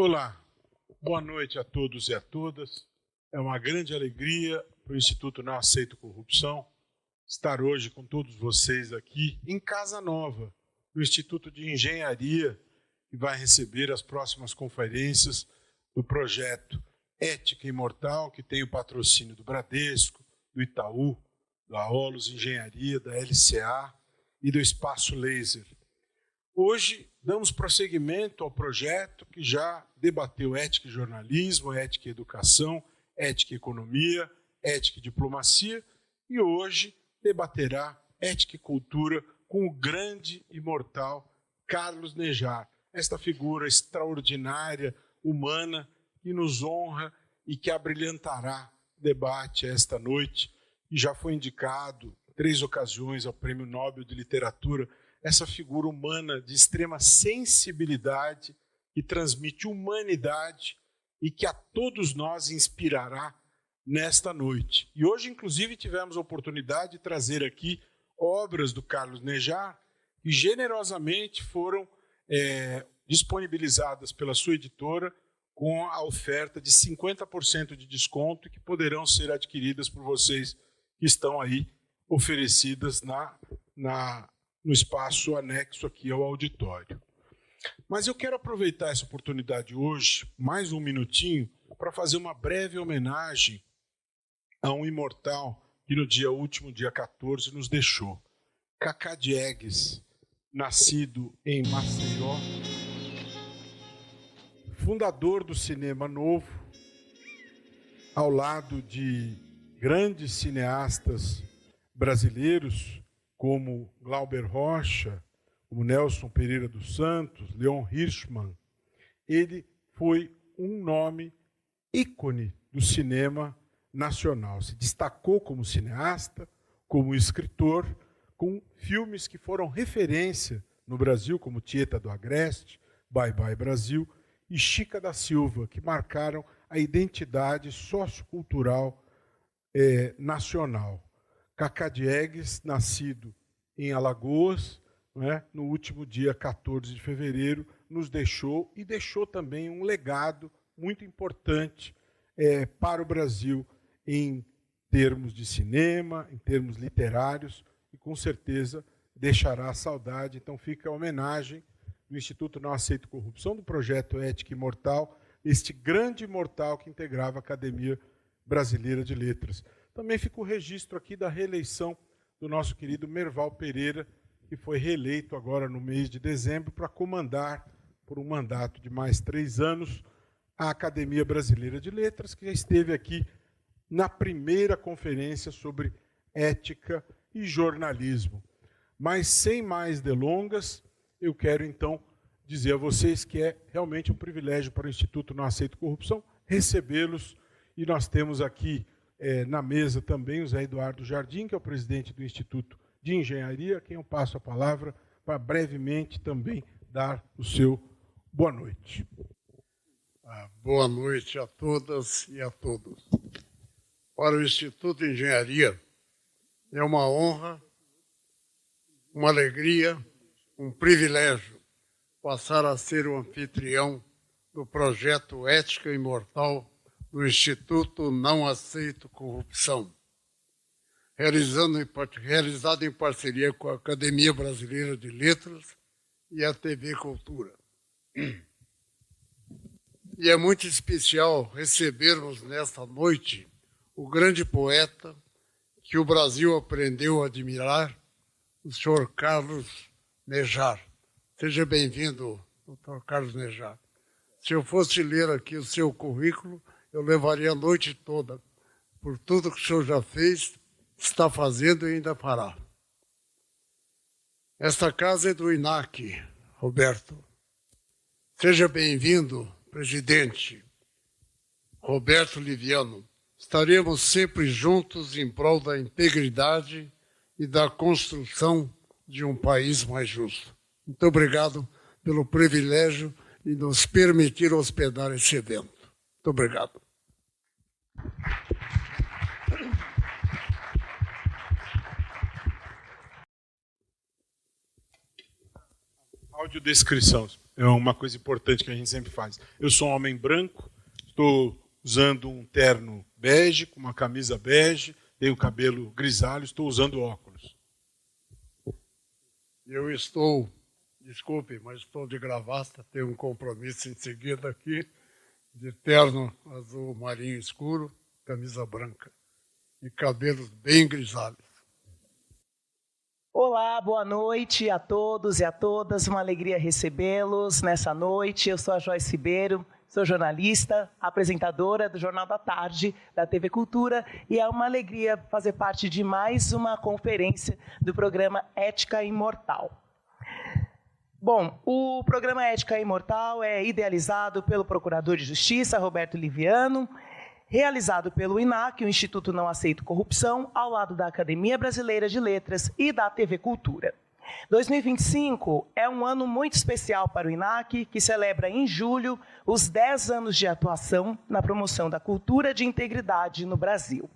Olá, boa noite a todos e a todas. É uma grande alegria para o Instituto Não Aceito Corrupção estar hoje com todos vocês aqui em Casa Nova, no Instituto de Engenharia, que vai receber as próximas conferências do projeto Ética Imortal, que tem o patrocínio do Bradesco, do Itaú, da Aolos Engenharia, da LCA e do Espaço Laser. Hoje damos prosseguimento ao projeto que já debateu ética e jornalismo, ética e educação, ética e economia, ética e diplomacia, e hoje debaterá ética e cultura com o grande imortal Carlos Nejar, esta figura extraordinária, humana, que nos honra e que abrilhantará o debate esta noite, e já foi indicado em 3 ocasiões ao Prêmio Nobel de Literatura, essa figura humana de extrema sensibilidade, que transmite humanidade e que a todos nós inspirará nesta noite. E hoje, inclusive, tivemos a oportunidade de trazer aqui obras do Carlos Nejar, que generosamente foram disponibilizadas pela sua editora com a oferta de 50% de desconto e que poderão ser adquiridas por vocês que estão aí oferecidas no espaço anexo aqui ao auditório. Mas eu quero aproveitar essa oportunidade hoje, mais um minutinho, para fazer uma breve homenagem a um imortal que no último dia 14, nos deixou. Cacá Diegues, nascido em Maceió, fundador do Cinema Novo, ao lado de grandes cineastas brasileiros, como Glauber Rocha, como Nelson Pereira dos Santos, Leon Hirschman. Ele foi um nome ícone do cinema nacional. Se destacou como cineasta, como escritor, com filmes que foram referência no Brasil, como Tieta do Agreste, Bye Bye Brasil e Chica da Silva, que marcaram a identidade sociocultural nacional. Cacá Diegues, nascido em Alagoas, no último dia 14 de fevereiro, nos deixou e deixou também um legado muito importante para o Brasil em termos de cinema, em termos literários, e com certeza deixará saudade. Então fica a homenagem do Instituto Não Aceito Corrupção, do projeto Ética Imortal, este grande imortal que integrava a Academia Brasileira de Letras. Também fica o registro aqui da reeleição do nosso querido Merval Pereira, que foi reeleito agora no mês de dezembro para comandar, por um mandato de mais 3 anos, a Academia Brasileira de Letras, que já esteve aqui na primeira conferência sobre ética e jornalismo. Mas, sem mais delongas, eu quero, então, dizer a vocês que é realmente um privilégio para o Instituto Não Aceito Corrupção recebê-los, e nós temos aqui na mesa também o Zé Eduardo Jardim, que é o presidente do Instituto de Engenharia, a quem eu passo a palavra para brevemente também dar o seu boa noite. Boa noite a todas e a todos. Para o Instituto de Engenharia, é uma honra, uma alegria, um privilégio passar a ser o anfitrião do projeto Ética Imortal do Instituto Não Aceito Corrupção, realizado em parceria com a Academia Brasileira de Letras e a TV Cultura. E é muito especial recebermos nesta noite o grande poeta que o Brasil aprendeu a admirar, o senhor Carlos Nejar. Seja bem-vindo, doutor Carlos Nejar. Se eu fosse ler aqui o seu currículo, eu levaria a noite toda, por tudo que o senhor já fez, está fazendo e ainda fará. Esta casa é do INAC, Roberto. Seja bem-vindo, presidente Roberto Liviano. Estaremos sempre juntos em prol da integridade e da construção de um país mais justo. Muito obrigado pelo privilégio de nos permitir hospedar esse evento. Muito obrigado. Audiodescrição. É uma coisa importante que a gente sempre faz. Eu sou um homem branco, estou usando um terno bege, com uma camisa bege, tenho cabelo grisalho, estou usando óculos. Eu estou, desculpe, mas estou de gravata, tenho um compromisso em seguida aqui, de terno azul marinho escuro, camisa branca e cabelos bem grisalhos. Olá, boa noite a todos e a todas. Uma alegria recebê-los nessa noite. Eu sou a Joyce Ribeiro, sou jornalista, apresentadora do Jornal da Tarde, da TV Cultura, e é uma alegria fazer parte de mais uma conferência do programa Ética Imortal. Bom, o programa Ética Imortal é idealizado pelo Procurador de Justiça, Roberto Liviano, realizado pelo INAC, o Instituto Não Aceito Corrupção, ao lado da Academia Brasileira de Letras e da TV Cultura. 2025 é um ano muito especial para o INAC, que celebra em julho os 10 anos de atuação na promoção da cultura de integridade no Brasil.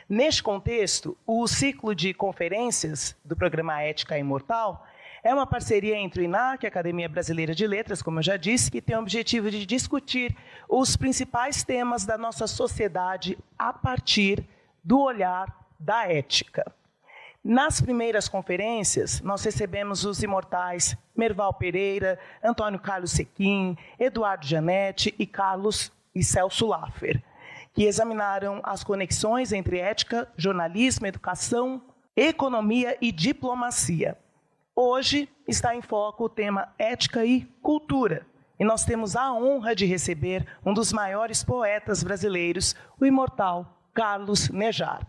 Neste contexto, o ciclo de conferências do programa Ética Imortal é uma parceria entre o INAC e a Academia Brasileira de Letras, como eu já disse, que tem o objetivo de discutir os principais temas da nossa sociedade a partir do olhar da ética. Nas primeiras conferências, nós recebemos os imortais Merval Pereira, Antônio Carlos Sequim, Eduardo Janetti e Carlos e Celso Laffer, que examinaram as conexões entre ética, jornalismo, educação, economia e diplomacia. Hoje está em foco o tema ética e cultura, e nós temos a honra de receber um dos maiores poetas brasileiros, o imortal Carlos Nejar.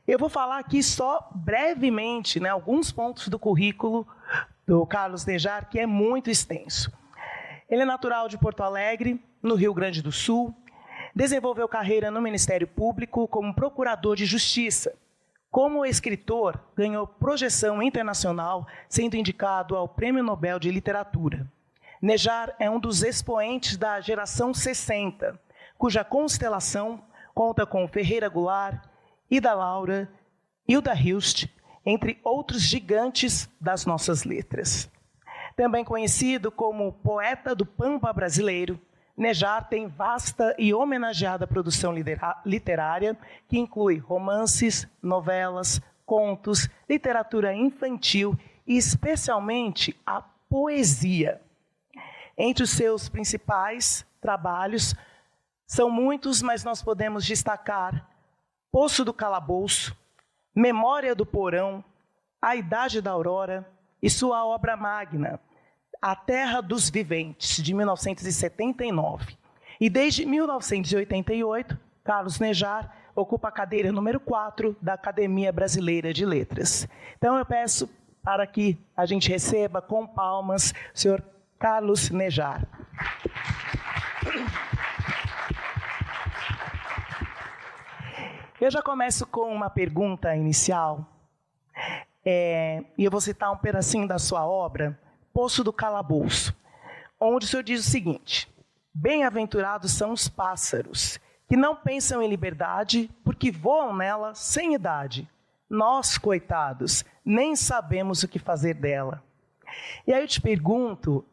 Eu vou falar aqui só brevemente, alguns pontos do currículo do Carlos Nejar, que é muito extenso. Ele é natural de Porto Alegre, no Rio Grande do Sul, desenvolveu carreira no Ministério Público como procurador de justiça. Como escritor, ganhou projeção internacional, sendo indicado ao Prêmio Nobel de Literatura. Nejar é um dos expoentes da geração 60, cuja constelação conta com Ferreira Goulart, Ida Laura, Hilda Hilst, entre outros gigantes das nossas letras. Também conhecido como poeta do Pampa brasileiro, Nejar tem vasta e homenageada produção literária, que inclui romances, novelas, contos, literatura infantil e, especialmente, a poesia. Entre os seus principais trabalhos, são muitos, mas nós podemos destacar Poço do Calabouço, Memória do Porão, A Idade da Aurora e sua obra magna, A Terra dos Viventes, de 1979. E desde 1988, Carlos Nejar ocupa a cadeira número 4 da Academia Brasileira de Letras. Então eu peço para que a gente receba com palmas o senhor Carlos Nejar. Eu já começo com uma pergunta inicial, e eu vou citar um pedacinho da sua obra, Poço do Calabouço, onde o senhor diz o seguinte: bem-aventurados são os pássaros, que não pensam em liberdade, porque voam nela sem idade. Nós, coitados, nem sabemos o que fazer dela. E aí eu te pergunto,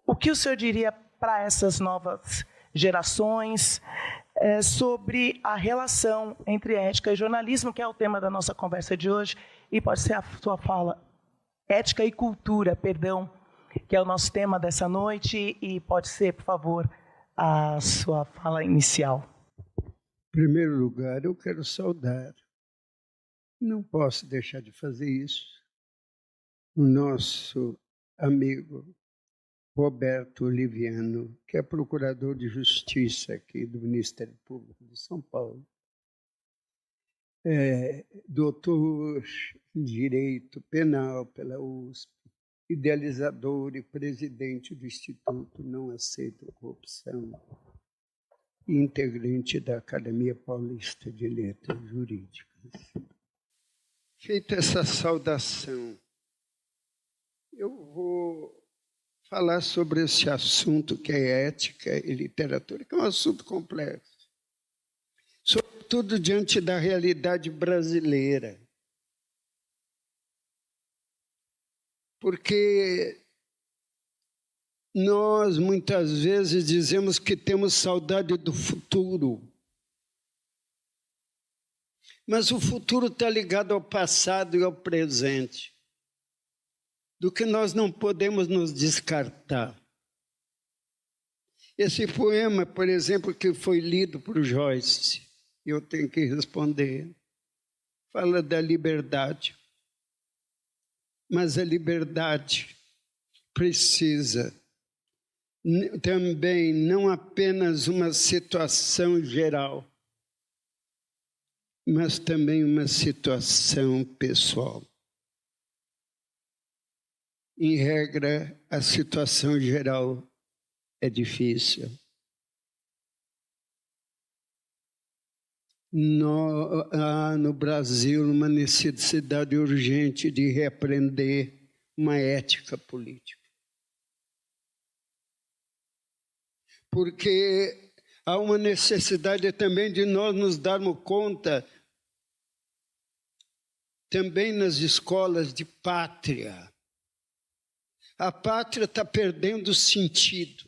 o que o senhor diria para essas novas gerações sobre a relação entre ética e jornalismo, que é o tema da nossa conversa de hoje, e pode ser a sua fala, ética e cultura, perdão, que é o nosso tema dessa noite, e pode ser, por favor, a sua fala inicial. Em primeiro lugar, eu quero saudar, não posso deixar de fazer isso, o nosso amigo Roberto Liviano, que é procurador de justiça aqui do Ministério Público de São Paulo, doutor em Direito Penal pela USP, idealizador e presidente do Instituto Não Aceito Corrupção e integrante da Academia Paulista de Letras Jurídicas. Feita essa saudação, eu vou falar sobre esse assunto que é ética e literatura, que é um assunto complexo, sobretudo diante da realidade brasileira. Porque Nós, muitas vezes, dizemos que temos saudade do futuro. Mas o futuro está ligado ao passado e ao presente, do que nós não podemos nos descartar. Esse poema, por exemplo, que foi lido por Joyce, eu tenho que responder, fala da liberdade. Mas a liberdade precisa também não apenas uma situação geral, mas também uma situação pessoal. Em regra, a situação geral é difícil. No Brasil, uma necessidade urgente de reaprender uma ética política. Porque há uma necessidade também de nós nos darmos conta, também nas escolas, de pátria. A pátria está perdendo sentido.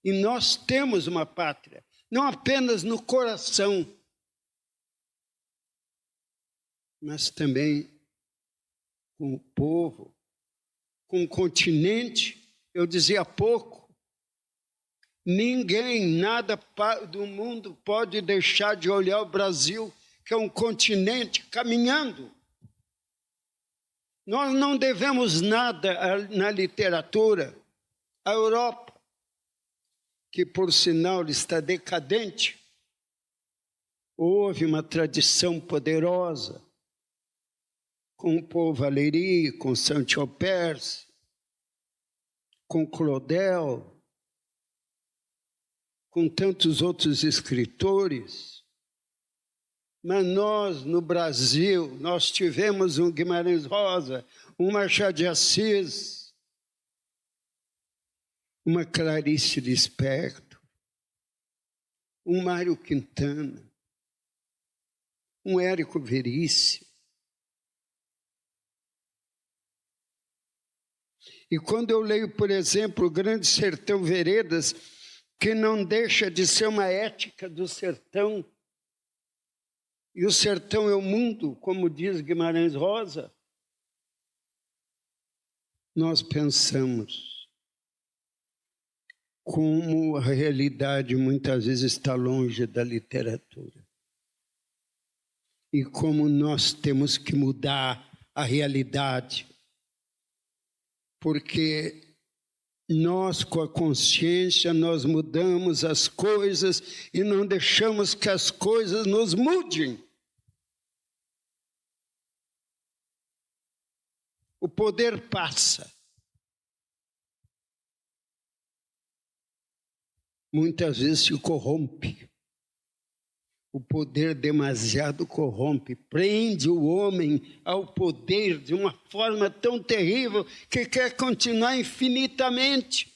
E nós temos uma pátria, não apenas no coração, mas também com o povo, com o continente. Eu dizia há pouco, ninguém, nada do mundo pode deixar de olhar o Brasil, que é um continente caminhando. Nós não devemos nada na literatura. A Europa, que por sinal está decadente, houve uma tradição poderosa com o Paul Valéry, com Saint-Exupéry, com Claudel, com tantos outros escritores. Mas nós, no Brasil, nós tivemos um Guimarães Rosa, um Machado de Assis, uma Clarice Lispector, um Mário Quintana, um Érico Veríssimo. E quando eu leio, por exemplo, o Grande Sertão Veredas, que não deixa de ser uma ética do sertão, e o sertão é o mundo, como diz Guimarães Rosa, nós pensamos como a realidade muitas vezes está longe da literatura. E como nós temos que mudar a realidade, porque nós, com a consciência, nós mudamos as coisas e não deixamos que as coisas nos mudem. O poder passa. Muitas vezes se corrompe. O poder demasiado corrompe, prende o homem ao poder de uma forma tão terrível que quer continuar infinitamente.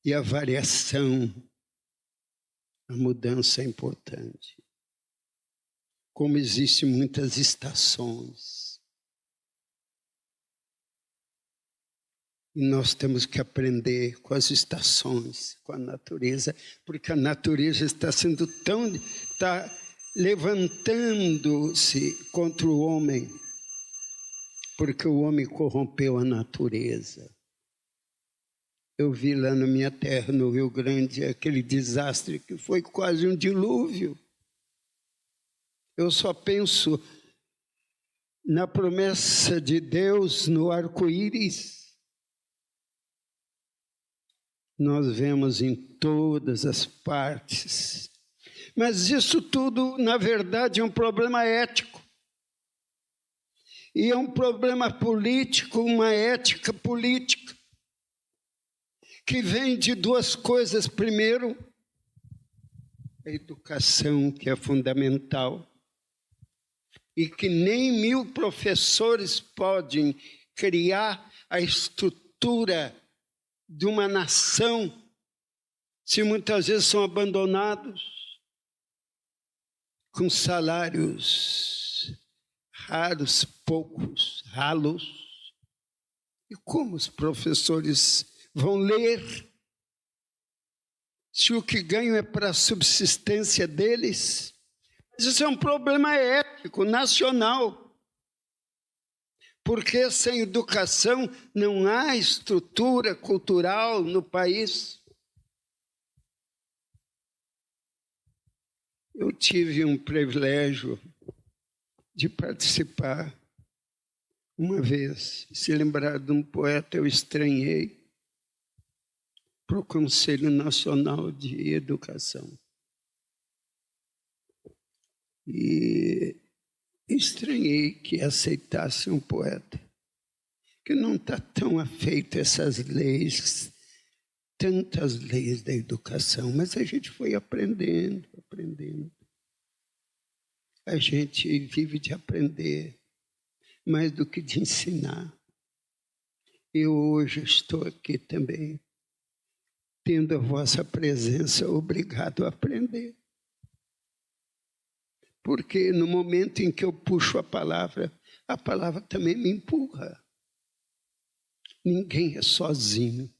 E a variação, a mudança é importante. Como existem muitas estações. E nós temos que aprender com as estações, com a natureza, porque a natureza está levantando-se contra o homem, porque o homem corrompeu a natureza. Eu vi lá na minha terra, no Rio Grande, aquele desastre que foi quase um dilúvio. Eu só penso na promessa de Deus no arco-íris. Nós vemos em todas as partes. Mas isso tudo, na verdade, é um problema ético. E é um problema político, uma ética política, que vem de duas coisas. Primeiro, a educação, que é fundamental, e que nem 1000 professores podem criar a estrutura de uma nação, se muitas vezes são abandonados com salários raros, poucos, ralos, E como os professores vão ler se o que ganham é para a subsistência deles? Mas isso é um problema ético, nacional. Porque sem educação não há estrutura cultural no país. Eu tive um privilégio de participar uma vez. Se lembrar de um poeta, eu estranhei para o Conselho Nacional de Educação. E estranhei que aceitasse um poeta que não está tão afeito a essas leis, tantas leis da educação, mas a gente foi aprendendo. A gente vive de aprender mais do que de ensinar. Eu hoje estou aqui também, tendo a vossa presença, obrigado a aprender. Porque no momento em que eu puxo a palavra também me empurra. Ninguém é sozinho.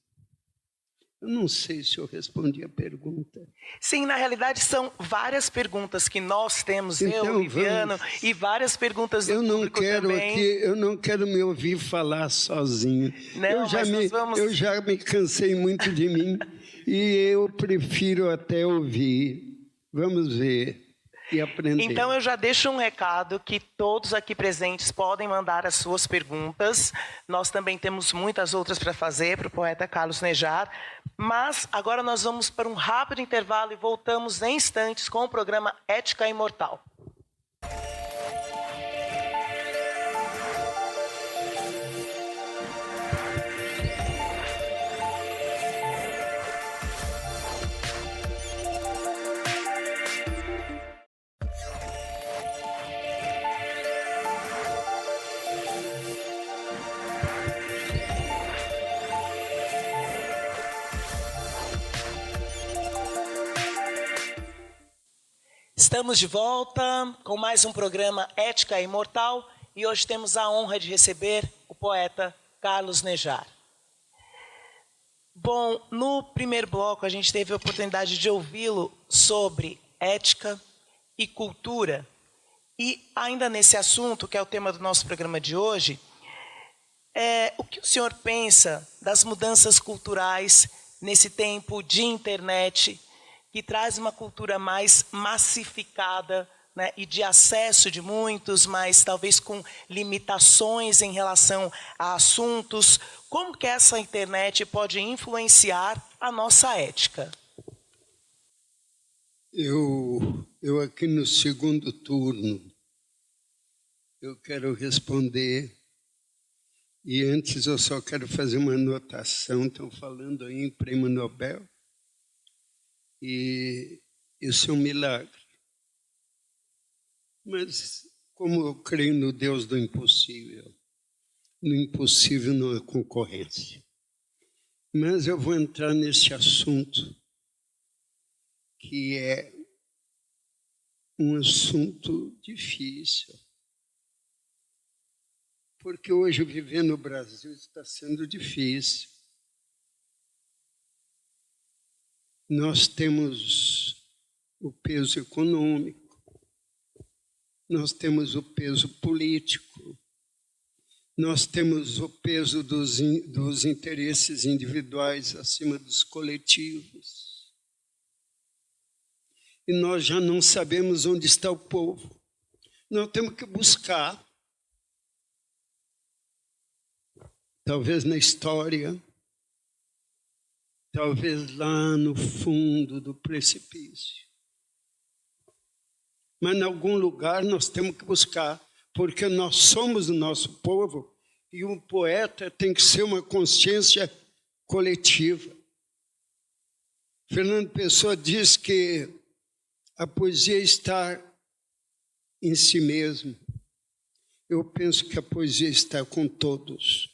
Eu não sei se eu respondi a pergunta. Sim, na realidade são várias perguntas que nós temos, Então, eu, Viviano, e várias perguntas do público também. Eu não quero me ouvir falar sozinho. Não, eu já me cansei muito de mim e eu prefiro até ouvir. Vamos ver. E aprender. Então eu já deixo um recado que todos aqui presentes podem mandar as suas perguntas. Nós também temos muitas outras para fazer para o poeta Carlos Nejar. Mas agora nós vamos para um rápido intervalo e voltamos em instantes com o programa Ética Imortal. Estamos de volta com mais um programa Ética Imortal e hoje temos a honra de receber o poeta Carlos Nejar. Bom, no primeiro bloco a gente teve a oportunidade de ouvi-lo sobre ética e cultura. E ainda nesse assunto, que é o tema do nosso programa de hoje, o que o senhor pensa das mudanças culturais nesse tempo de internet, que traz uma cultura mais massificada, né, e de acesso de muitos, mas talvez com limitações em relação a assuntos? Como que essa internet pode influenciar a nossa ética? Eu aqui no segundo turno, eu quero responder. E antes eu só quero fazer uma anotação. Estão falando aí em Prêmio Nobel. E isso é um milagre. Mas como eu creio no Deus do impossível, no impossível não há concorrência. Mas eu vou entrar nesse assunto, que é um assunto difícil. Porque hoje viver no Brasil está sendo difícil. Nós temos o peso econômico, nós temos o peso político, nós temos o peso dos interesses individuais acima dos coletivos. E nós já não sabemos onde está o povo. Nós temos que buscar, talvez na história, talvez lá no fundo do precipício. Mas em algum lugar nós temos que buscar, porque nós somos o nosso povo e um poeta tem que ser uma consciência coletiva. Fernando Pessoa diz que a poesia está em si mesmo. Eu penso que a poesia está com todos.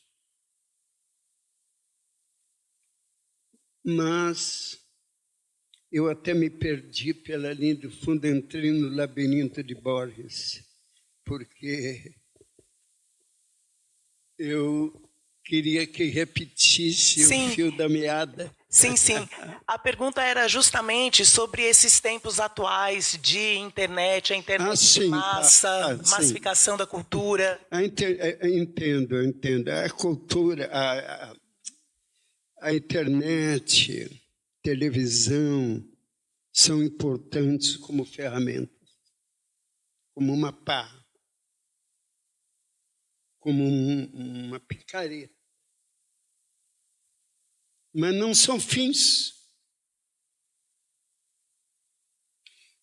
Mas eu até me perdi pela linha do fundo, entrei no labirinto de Borges, porque eu Queria que repetisse Sim. o fio da meada. Sim, sim. A pergunta era justamente sobre esses tempos atuais de internet, a internet de massa, massificação da cultura. Entendo. A cultura, a internet, televisão, são importantes como ferramentas, como uma pá, como uma picareta. Mas não são fins.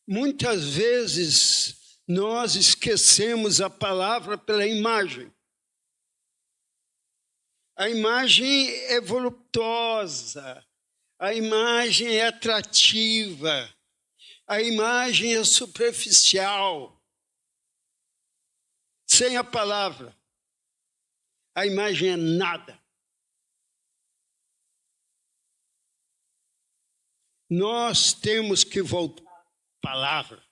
Muitas vezes nós esquecemos a palavra pela imagem. A imagem é voluptuosa, a imagem é atrativa, a imagem é superficial. Sem a palavra, a imagem é nada. Nós temos que voltar à palavra.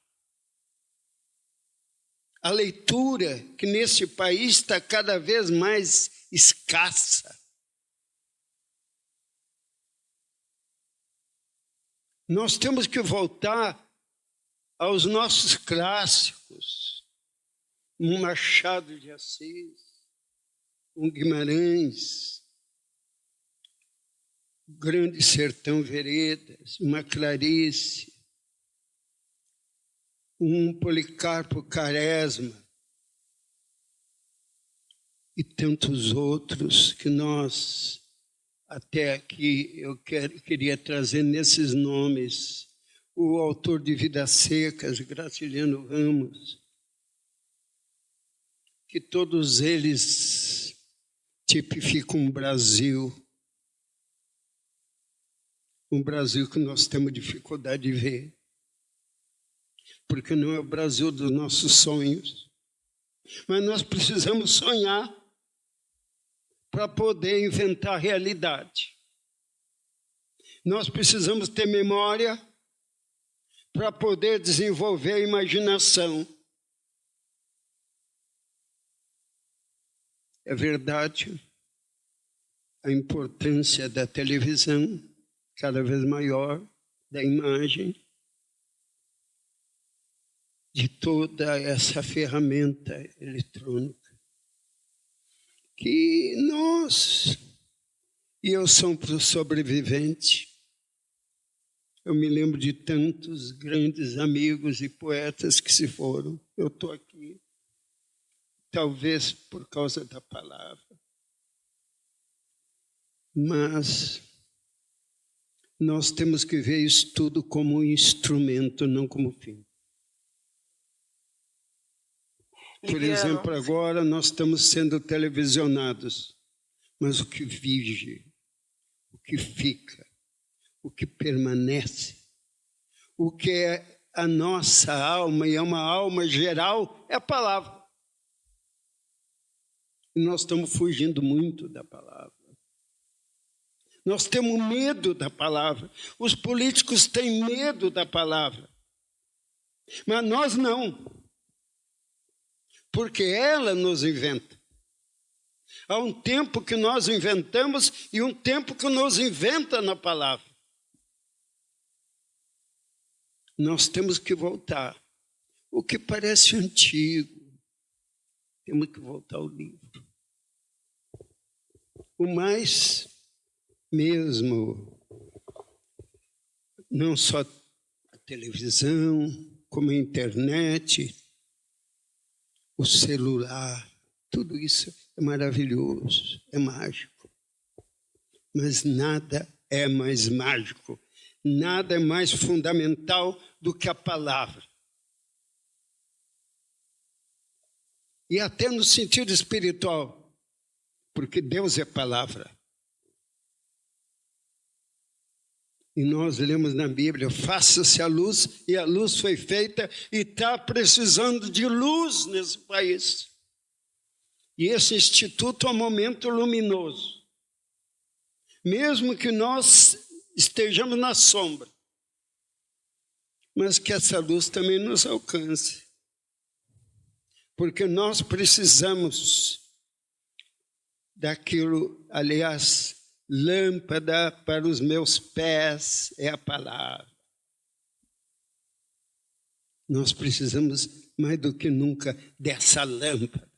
A leitura, que nesse país está cada vez mais escassa. Nós temos que voltar aos nossos clássicos. Um Machado de Assis, um Guimarães, Grande Sertão Veredas, uma Clarice, um Policarpo Quaresma e tantos outros que nós, até aqui, eu queria trazer nesses nomes, o autor de Vidas Secas, Graciliano Ramos, que todos eles tipificam um Brasil que nós temos dificuldade de ver, porque não é o Brasil dos nossos sonhos, mas nós precisamos sonhar para poder inventar a realidade. Nós precisamos ter memória para poder desenvolver a imaginação. É verdade a importância da televisão, cada vez maior, da imagem, de toda essa ferramenta eletrônica, que nós, e eu sou um sobrevivente, eu me lembro de tantos grandes amigos e poetas que se foram, eu estou aqui, talvez por causa da palavra, mas nós temos que ver isso tudo como um instrumento, não como fim. Por exemplo, agora nós estamos sendo televisionados, mas o que vive, o que fica, o que permanece, o que é a nossa alma, e é uma alma geral, é a palavra. E nós estamos fugindo muito da palavra. Nós temos medo da palavra. Os políticos têm medo da palavra. Mas nós não. Porque ela nos inventa. Há um tempo que nós inventamos e um tempo que nos inventa na palavra. Nós temos que voltar. O que parece antigo, temos que voltar ao livro. O mais mesmo, não só a televisão, como a internet, o celular, tudo isso é maravilhoso, é mágico. Mas nada é mais mágico, nada é mais fundamental do que a palavra. E até no sentido espiritual, porque Deus é palavra. E nós lemos na Bíblia, faça-se a luz, e a luz foi feita, e está precisando de luz nesse país. E esse instituto é um momento luminoso. Mesmo que nós estejamos na sombra, mas que essa luz também nos alcance. Porque nós precisamos daquilo, aliás, lâmpada para os meus pés é a palavra. Nós precisamos, mais do que nunca, dessa lâmpada.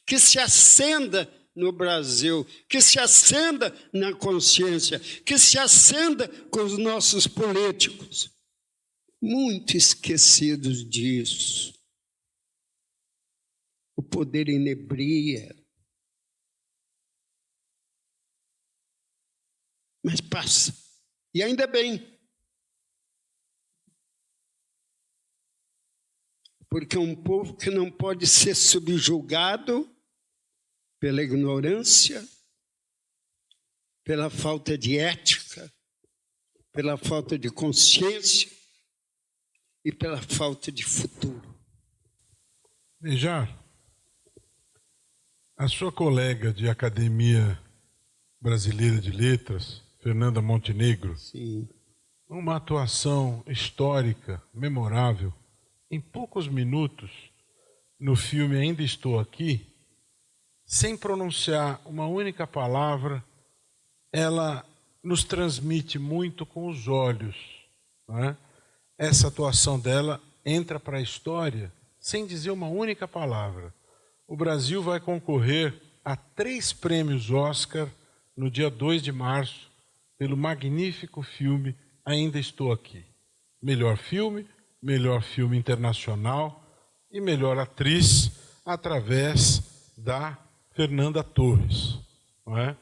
Que se acenda no Brasil, que se acenda na consciência, que se acenda com os nossos políticos. Muito esquecidos disso. O poder inebria. Mas passa. E ainda bem. Porque é um povo que não pode ser subjugado pela ignorância, pela falta de ética, pela falta de consciência e pela falta de futuro. Nejar, a sua colega de Academia Brasileira de Letras, Fernanda Montenegro, Sim. uma atuação histórica, memorável, em poucos minutos, no filme Ainda Estou Aqui, sem pronunciar uma única palavra, ela nos transmite muito com os olhos, não é? Essa atuação dela entra para a história sem dizer uma única palavra. O Brasil vai concorrer a 3 prêmios Oscar no dia 2 de março, pelo magnífico filme Ainda Estou Aqui. Melhor filme internacional e melhor atriz através da Fernanda Torres. Não é?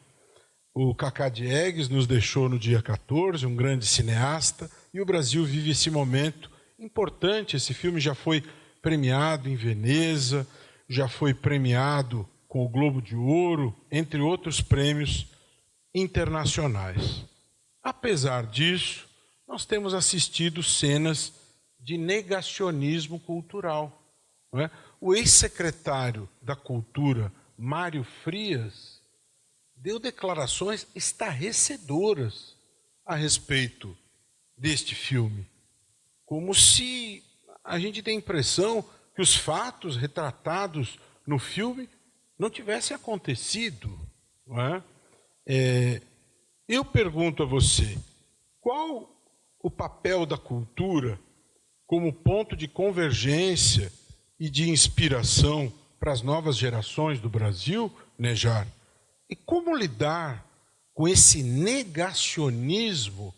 O Cacá Diegues nos deixou no dia 14, um grande cineasta, e o Brasil vive esse momento importante. Esse filme já foi premiado em Veneza, já foi premiado com o Globo de Ouro, entre outros prêmios internacionais. Apesar disso, nós temos assistido cenas de negacionismo cultural. Não é? O ex-secretário da Cultura, Mário Frias, deu declarações estarrecedoras a respeito deste filme. Como se a gente tem a impressão que os fatos retratados no filme não tivessem acontecido. Não é? Eu pergunto a você, qual o papel da cultura como ponto de convergência e de inspiração para as novas gerações do Brasil, Nejar? E como lidar com esse negacionismo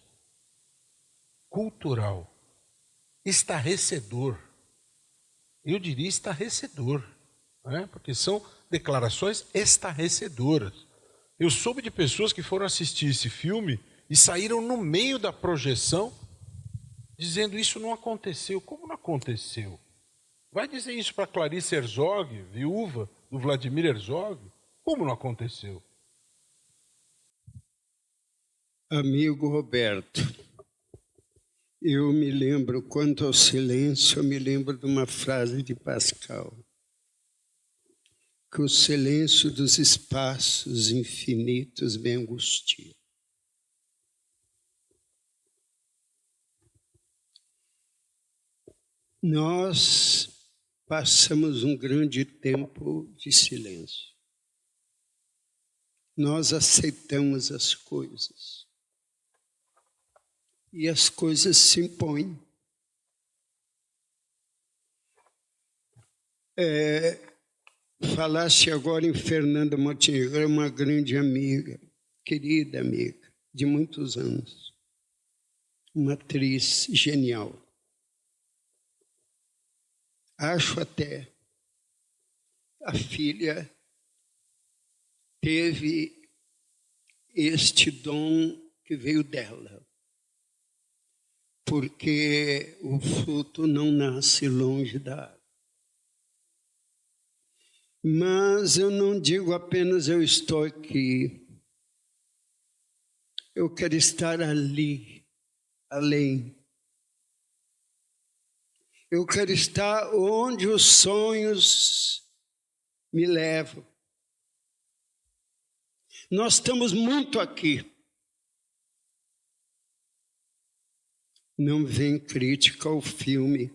cultural estarrecedor? Eu diria estarrecedor, né? Porque são declarações estarrecedoras. Eu soube de pessoas que foram assistir esse filme e saíram no meio da projeção dizendo isso não aconteceu. Como não aconteceu? Vai dizer isso para Clarice Herzog, viúva do Vladimir Herzog? Como não aconteceu? Amigo Roberto, eu me lembro, quanto ao silêncio, eu me lembro de uma frase de Pascal, que o silêncio dos espaços infinitos me angustia. Nós passamos um grande tempo de silêncio. Nós aceitamos as coisas. E as coisas se impõem. Falaste agora em Fernanda Montenegro, uma grande amiga, querida amiga, de muitos anos. Uma atriz genial. Acho até a filha teve este dom que veio dela, porque o fruto não nasce longe da árvore. Mas eu não digo apenas eu estou aqui, eu quero estar ali, além. Eu quero estar onde os sonhos me levam. Nós estamos muito aqui. Não vem crítica ao filme,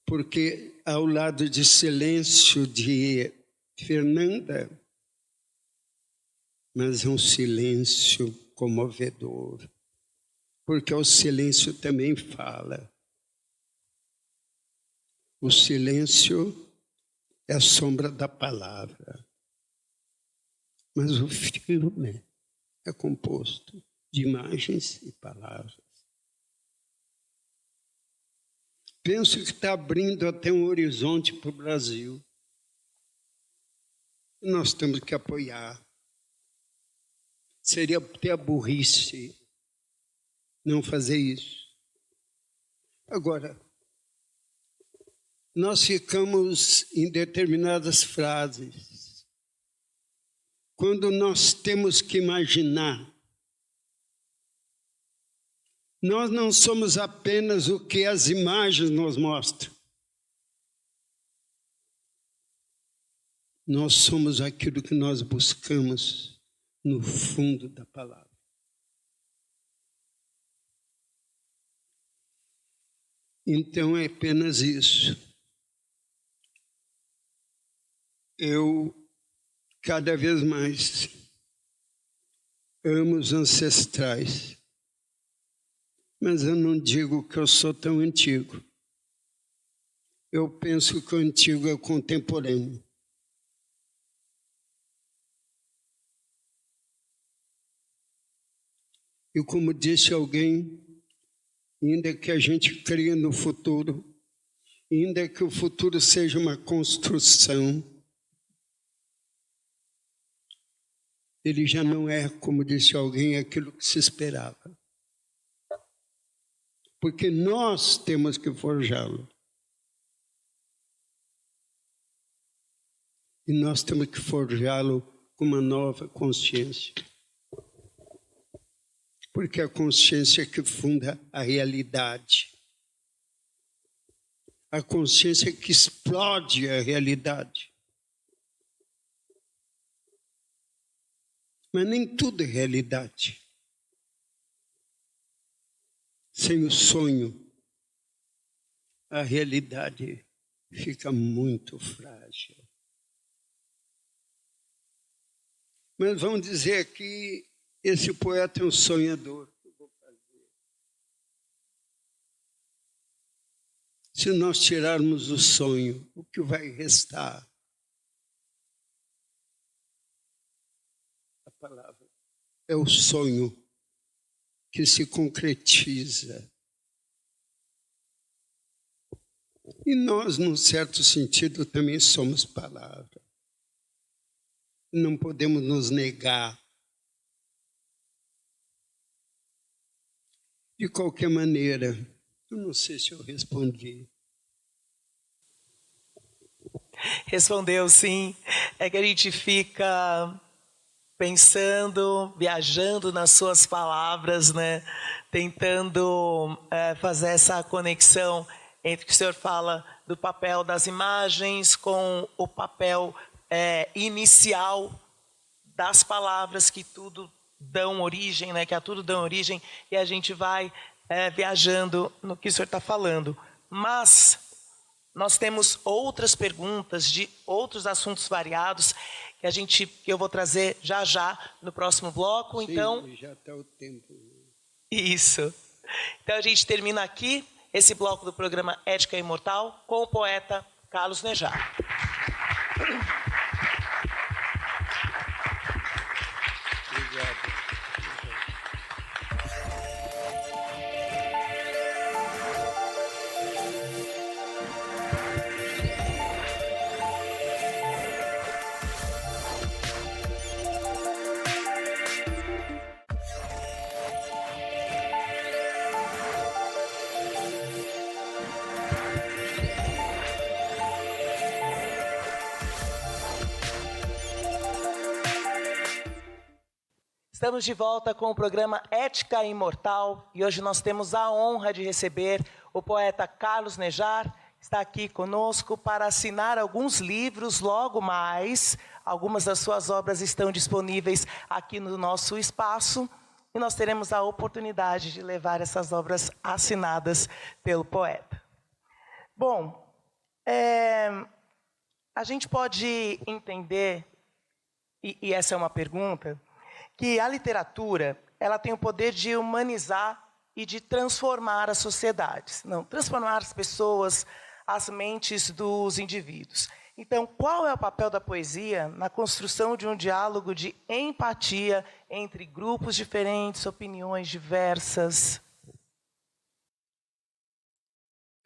porque ao lado de Silêncio de Fernanda, mas é um silêncio comovedor, porque o silêncio também fala. O silêncio é a sombra da palavra, mas o filme é composto de imagens e palavras. Penso que está abrindo até um horizonte para o Brasil. Nós temos que apoiar. Seria até a burrice não fazer isso. Agora, nós ficamos em determinadas frases. Quando nós temos que imaginar, nós não somos apenas o que as imagens nos mostram. Nós somos aquilo que nós buscamos no fundo da palavra. Então é apenas isso. Eu, cada vez mais, amo os ancestrais. Mas eu não digo que eu sou tão antigo. Eu penso que o antigo é o contemporâneo. E como disse alguém, ainda que a gente crie no futuro, ainda que o futuro seja uma construção, ele já não é, como disse alguém, aquilo que se esperava. Porque nós temos que forjá-lo. E nós temos que forjá-lo com uma nova consciência. Porque é a consciência que funda a realidade. A consciência que explode a realidade. Mas nem tudo é realidade. Sem o sonho, a realidade fica muito frágil. Mas vamos dizer que esse poeta é um sonhador. Se nós tirarmos o sonho, o que vai restar? A palavra é o sonho que se concretiza. E nós, num certo sentido, também somos palavra. Não podemos nos negar. De qualquer maneira, eu não sei se eu respondi. Respondeu sim. É que a gente fica pensando, viajando nas suas palavras, né? Tentando fazer essa conexão entre o que o senhor fala do papel das imagens com o papel inicial das palavras que tudo dão origem, né? Que a tudo dão origem, e a gente vai viajando no que o senhor está falando. Mas nós temos outras perguntas de outros assuntos variados que eu vou trazer já no próximo bloco. Sim, então já está o tempo. Isso. Então a gente termina aqui esse bloco do programa Ética Imortal com o poeta Carlos Nejar. Obrigado. Estamos de volta com o programa Ética Imortal e hoje nós temos a honra de receber o poeta Carlos Nejar, que está aqui conosco para assinar alguns livros. Logo mais, algumas das suas obras estão disponíveis aqui no nosso espaço e nós teremos a oportunidade de levar essas obras assinadas pelo poeta. Bom, a gente pode entender, e essa é uma pergunta, que a literatura ela tem o poder de humanizar e de transformar as sociedades, não, transformar as pessoas, as mentes dos indivíduos. Então, qual é o papel da poesia na construção de um diálogo de empatia entre grupos diferentes, opiniões diversas?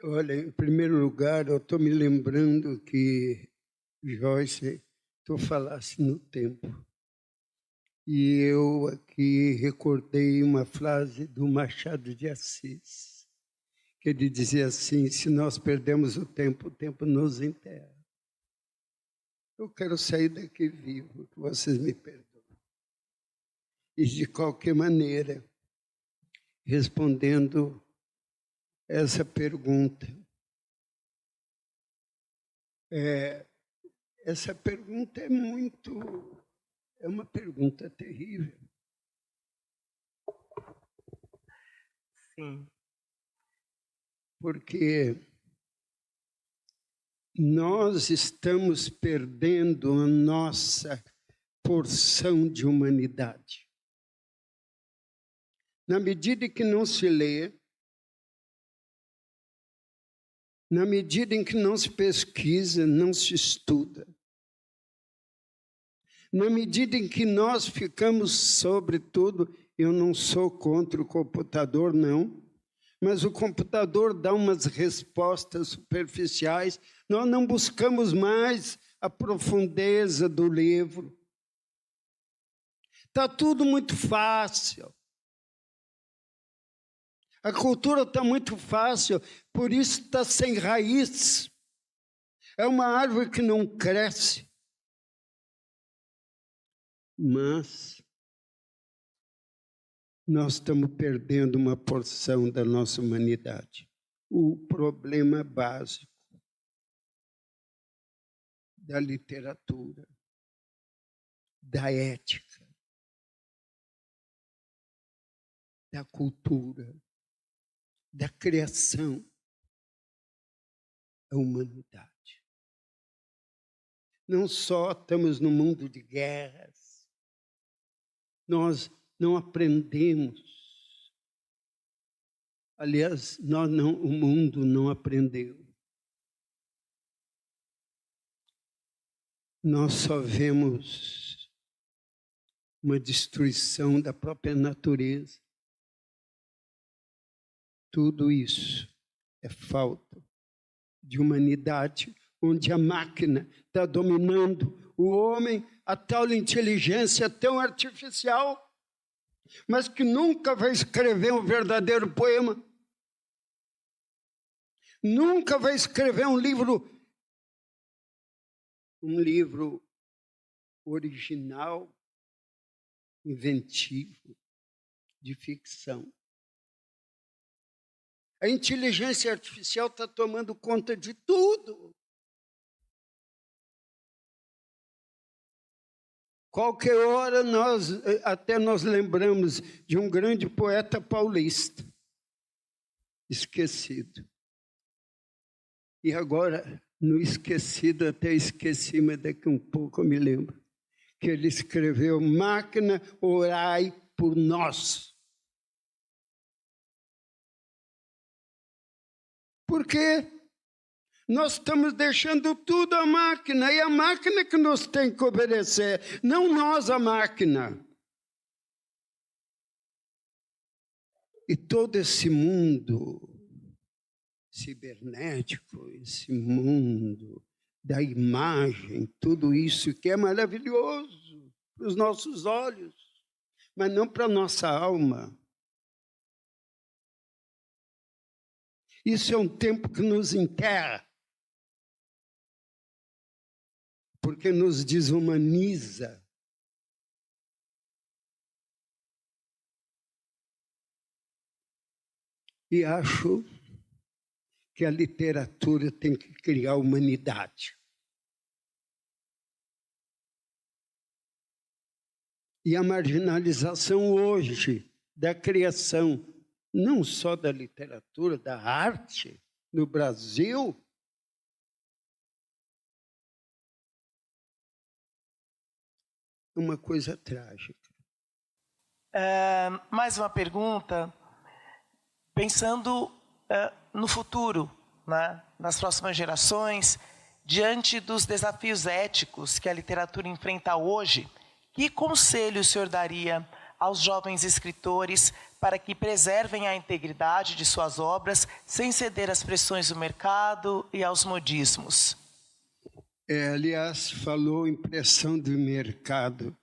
Olha, em primeiro lugar, eu estou me lembrando que, Joyce, tu falasse no tempo. E eu aqui recordei uma frase do Machado de Assis, que ele dizia assim: se nós perdemos o tempo nos enterra. Eu quero sair daqui vivo, que vocês me perdoem. E, de qualquer maneira, respondendo essa pergunta, essa pergunta é uma pergunta terrível. Sim. Porque nós estamos perdendo a nossa porção de humanidade. Na medida em que não se lê, na medida em que não se pesquisa, não se estuda, na medida em que nós ficamos, sobretudo, eu não sou contra o computador, não, mas o computador dá umas respostas superficiais, nós não buscamos mais a profundeza do livro. Está tudo muito fácil. A cultura está muito fácil, por isso está sem raiz. É uma árvore que não cresce. Mas nós estamos perdendo uma porção da nossa humanidade. O problema básico da literatura, da ética, da cultura, da criação, a humanidade. Não só estamos no mundo de guerras, nós não aprendemos. Aliás, o mundo não aprendeu. Nós só vemos uma destruição da própria natureza. Tudo isso é falta de humanidade, onde a máquina está dominando o homem, a tal inteligência tão artificial, mas que nunca vai escrever um verdadeiro poema, nunca vai escrever um livro original, inventivo, de ficção. A inteligência artificial está tomando conta de tudo. Qualquer hora nós lembramos de um grande poeta paulista, esquecido. E agora, no esquecido, até esqueci, mas daqui um pouco eu me lembro, que ele escreveu: máquina, orai por nós. Por quê? Nós estamos deixando tudo à máquina, e a máquina que nos tem que obedecer, não nós a máquina. E todo esse mundo cibernético, esse mundo da imagem, tudo isso que é maravilhoso para os nossos olhos, mas não para a nossa alma. Isso é um tempo que nos enterra, porque nos desumaniza. E acho que a literatura tem que criar humanidade. E a marginalização hoje da criação, não só da literatura, da arte no Brasil, é uma coisa trágica. Mais uma pergunta, pensando no futuro, né, nas próximas gerações, diante dos desafios éticos que a literatura enfrenta hoje, que conselho o senhor daria aos jovens escritores para que preservem a integridade de suas obras sem ceder às pressões do mercado e aos modismos? Aliás, falou em pressão do mercado.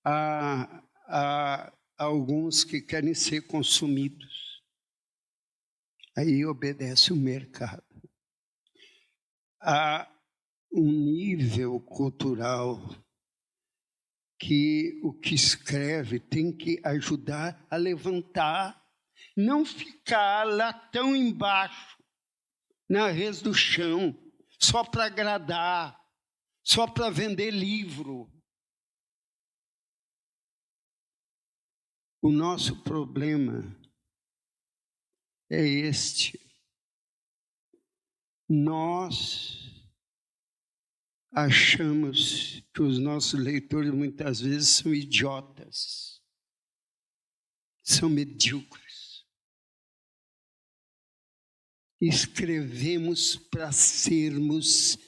Há alguns que querem ser consumidos. Aí obedece o mercado. Há um nível cultural que o que escreve tem que ajudar a levantar, não ficar lá tão embaixo, na raiz do chão, só para agradar, só para vender livro. O nosso problema é este. Nós achamos que os nossos leitores muitas vezes são idiotas, são medíocres. Escrevemos para sermos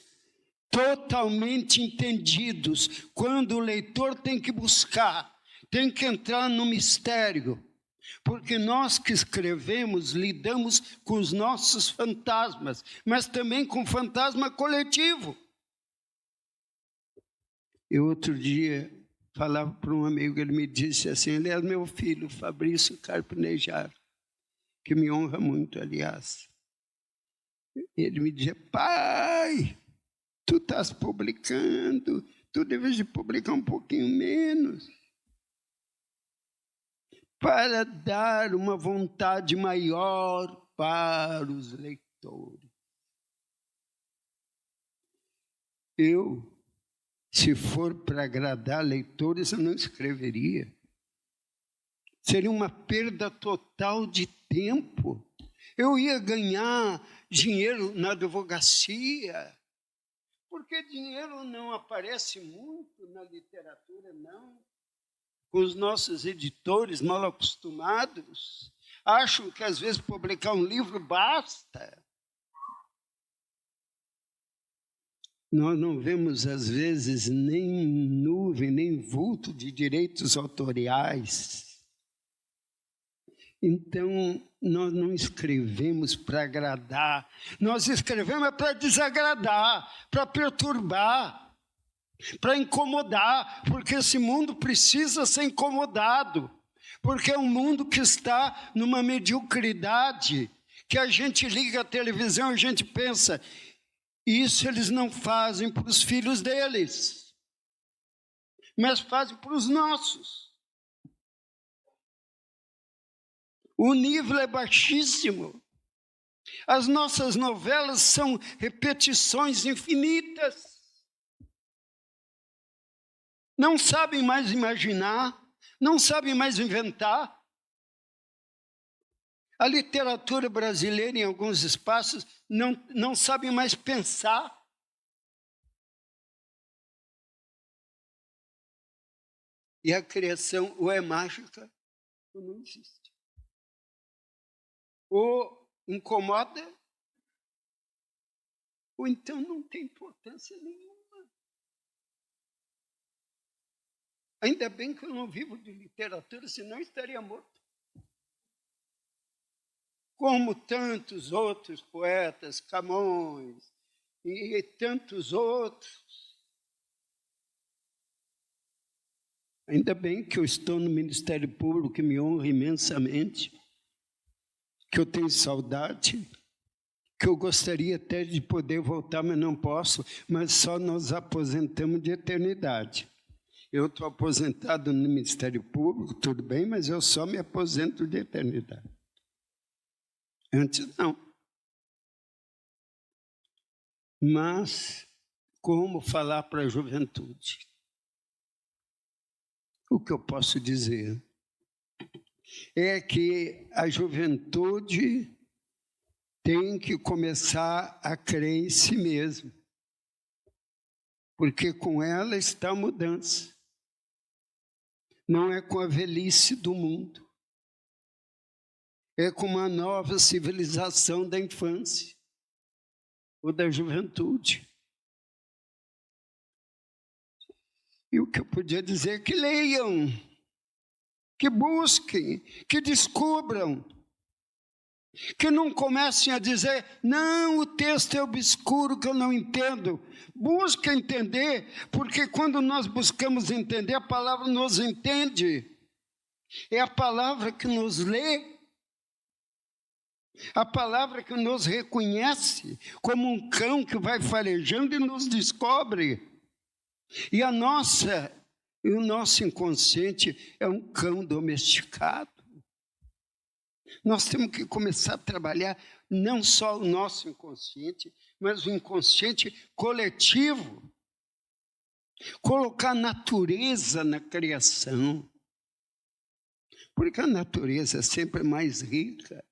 totalmente entendidos, quando o leitor tem que buscar, tem que entrar no mistério, porque nós que escrevemos lidamos com os nossos fantasmas, mas também com o fantasma coletivo. Eu outro dia falava para um amigo, ele me disse assim, ele é meu filho, Fabrício Carpinejar, que me honra muito, aliás. Ele me dizia, pai, tu estás publicando, tu deves de publicar um pouquinho menos, para dar uma vontade maior para os leitores. Se for para agradar leitores, eu não escreveria. Seria uma perda total de tempo. Eu ia ganhar dinheiro na advocacia, porque dinheiro não aparece muito na literatura, não. Os nossos editores mal acostumados acham que às vezes publicar um livro basta. Nós não vemos, às vezes, nem nuvem, nem vulto de direitos autoriais. Então, nós não escrevemos para agradar, nós escrevemos para desagradar, para perturbar, para incomodar, porque esse mundo precisa ser incomodado, porque é um mundo que está numa mediocridade, que a gente liga a televisão e a gente pensa... Isso eles não fazem para os filhos deles, mas fazem para os nossos. O nível é baixíssimo. As nossas novelas são repetições infinitas. Não sabem mais imaginar, não sabem mais inventar. A literatura brasileira, em alguns espaços, não sabe mais pensar. E a criação ou é mágica ou não existe. Ou incomoda, ou então não tem importância nenhuma. Ainda bem que eu não vivo de literatura, senão eu estaria morto. Como tantos outros poetas, Camões e tantos outros. Ainda bem que eu estou no Ministério Público, que me honra imensamente, que eu tenho saudade, que eu gostaria até de poder voltar, mas não posso, mas só nos aposentamos de eternidade. Eu estou aposentado no Ministério Público, tudo bem, mas eu só me aposento de eternidade. Antes, não. Mas, como falar para a juventude? O que eu posso dizer é que a juventude tem que começar a crer em si mesma, porque com ela está a mudança. não é com a velhice do mundo. É com uma nova civilização da infância ou da juventude. E o que eu podia dizer é que leiam, que busquem, que descubram, que não comecem a dizer, não, o texto é obscuro que eu não entendo. Busque entender, porque quando nós buscamos entender, a palavra nos entende. É a palavra que nos lê, a palavra que nos reconhece como um cão que vai farejando e nos descobre. E o nosso inconsciente é um cão domesticado. Nós temos que começar a trabalhar não só o nosso inconsciente, mas o inconsciente coletivo. Colocar a natureza na criação. Porque a natureza é sempre mais rica.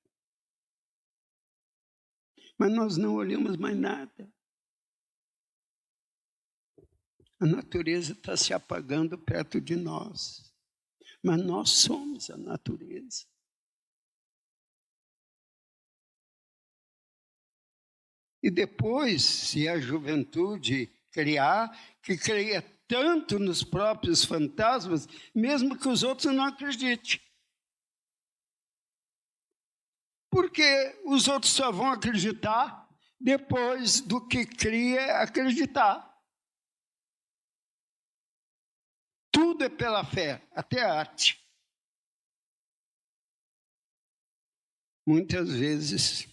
Mas nós não olhamos mais nada. A natureza está se apagando perto de nós. Mas nós somos a natureza. E depois, se a juventude que cria tanto nos próprios fantasmas, mesmo que os outros não acreditem. Porque os outros só vão acreditar depois do que cria acreditar. Tudo é pela fé, até a arte. Muitas vezes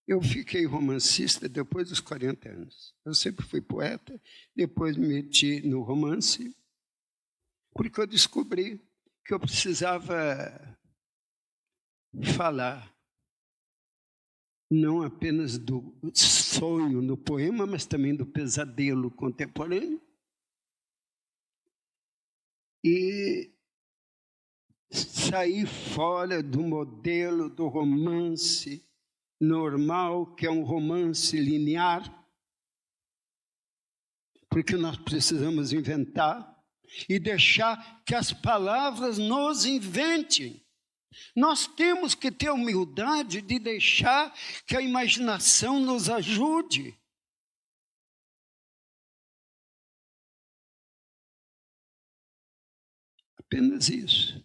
eu fiquei romancista depois dos 40 anos. Eu sempre fui poeta, depois me meti no romance, porque eu descobri que eu precisava falar não apenas do sonho no poema, mas também do pesadelo contemporâneo. E sair fora do modelo do romance normal, que é um romance linear, porque nós precisamos inventar e deixar que as palavras nos inventem. Nós temos que ter a humildade de deixar que a imaginação nos ajude. Apenas isso.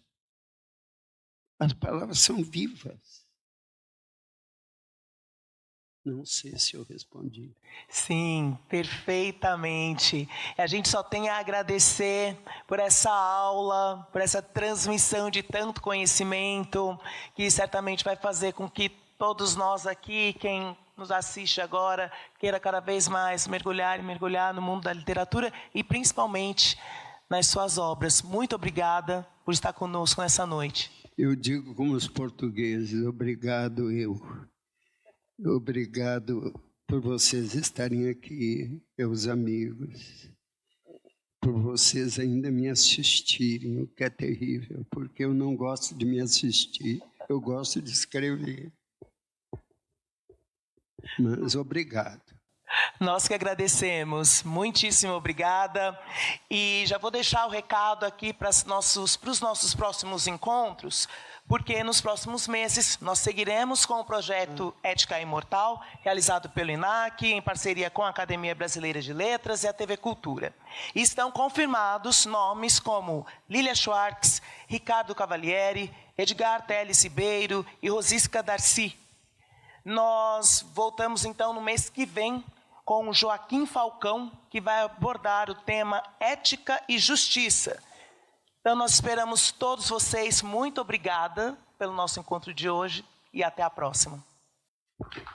As palavras são vivas. Não sei se eu respondi. Sim, perfeitamente. A gente só tem a agradecer por essa aula, por essa transmissão de tanto conhecimento, que certamente vai fazer com que todos nós aqui, quem nos assiste agora, queira cada vez mais mergulhar e mergulhar no mundo da literatura e principalmente nas suas obras. Muito obrigada por estar conosco nessa noite. Eu digo como os portugueses, obrigado eu. Obrigado por vocês estarem aqui, meus amigos, por vocês ainda me assistirem, o que é terrível, porque eu não gosto de me assistir, eu gosto de escrever. Mas obrigado. Nós que agradecemos, muitíssimo obrigada. E já vou deixar o recado aqui para os nossos próximos encontros, porque nos próximos meses nós seguiremos com o projeto Ética Imortal, realizado pelo INAC, em parceria com a Academia Brasileira de Letras e a TV Cultura. E estão confirmados nomes como Lília Schwartz, Ricardo Cavalieri, Edgar Teles Ribeiro e Rosisca Darcy. Nós voltamos então no mês que vem com o Joaquim Falcão, que vai abordar o tema Ética e Justiça. Então, nós esperamos todos vocês. Muito obrigada pelo nosso encontro de hoje e até a próxima. Obrigado.